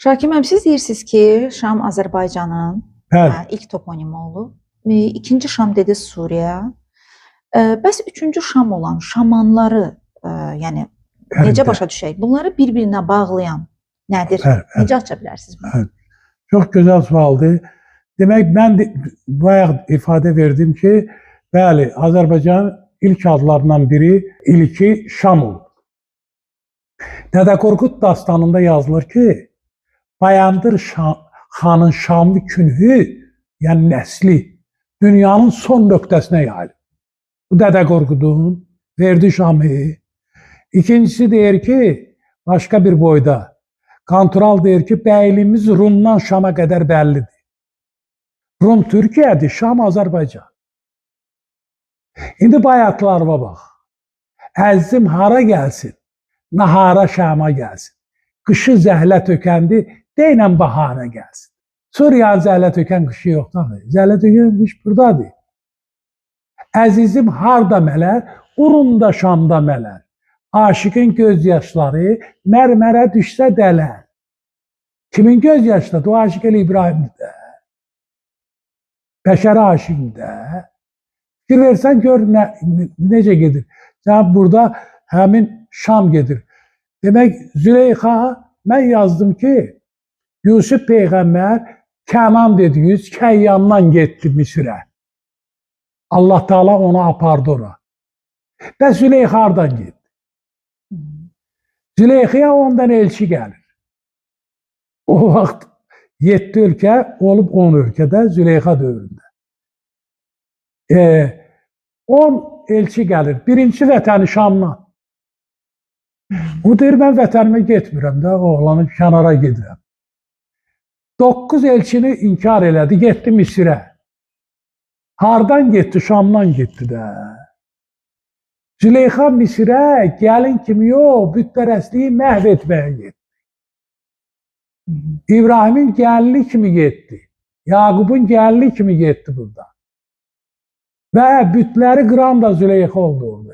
Şakim müəllim, siz deyirsiniz ki, Şam Azərbaycanın Bəli. ilk toponimi olub. İkinci Şam dedi Suriya. Bəs üçüncü Şam olan Şamanları, yəni necə başa düşək? Bunları bir-birinə bağlayan nədir? Necə aça bilərsiniz bunu? Çox gözəl sualdır. Demək, mən bayaq ifadə verdim ki, bəli, Azərbaycanın ilk adlarından biri ilki Şam oldu. Dədə Qorqud dastanında yazılır ki, Bayandır xanın Şamlı künhü, yəni nəsli, dünyanın son nöqtəsinə yayılır. Bu Dədə Qorqudun verdi Şamı. İkincisi deyir ki, başqa bir boyda, Qantural deyir ki, bəyliyimiz Rumdan Şama qədər bəllidir. Rum Türkiyədir, Şam Azərbaycan. İndi bayatlarıma bax. Əzizim hara gəlsin, nahara Şama gəlsin. Qışı zəhlə tökəndi, deynən bahara gəlsin. Suriyanın zəhlə tökən qışı yoxdur. Zəhlə tökən qış buradadır. Əzizim harda mələr, Urumda Şamda mələr. Aşıqın göz yaşları mərmərə düşsə dələr. Kimin göz yaşları? O aşıq elə İbrahimdir də. Bəşərə aşıqdır də. Fikir versən gör necə gedir. Sən burada həmin Şam gedir. Demək, Züleyxa, mən yazdım ki, Yusuf Peyğəmbər Kənan dediyiz, Kəyyandan getdi Misirə. Allah Teala onu apardı ora. Və Züleyxa hardan getdi? Züleyxaya ondan elçi gəlir. O vaxt 7 ölkə olub 10 ölkədə Züleyxa dövründə. 10 elçi gəlir. Birinci vətəni Şamdan. O deyir, mən vətənimə getmirəm də, oğlanı kənara gedirəm. 9 elçini inkar elədi, getdi Misirə. Hardan getdi? Şamdan getdi də. Züleyxa Misirə gəlin kimi yox, bütpərəstliyi məhv etməyə getdi. İbrahimin gəlini kimi getdi. Yaqubun gəlini kimi getdi burada. Və bütləri qıran da Züleyxa oldu orada.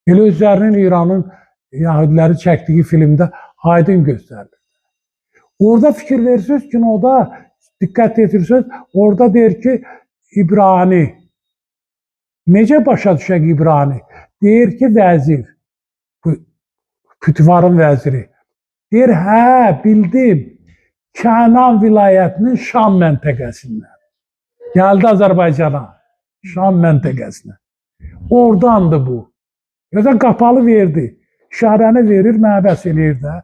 Elə özlərinin İranın Yahudiləri çəkdiyi filmdə aydın göstərilir. Orada fikir verirsiniz ki, o da diqqət etirsiniz, orada deyir ki, İbrani. Necə başa düşək İbrani? Deyir ki, vəzir, Kütüvarın vəziri. Deyir, hə, bildim, Kənan vilayətinin Şam məntəqəsindən. Gəldi Azərbaycana, Şam məntəqəsinə. Oradandır bu. Ya da qapalı verdi. İşarəni verir, mənə bəs eləyir də.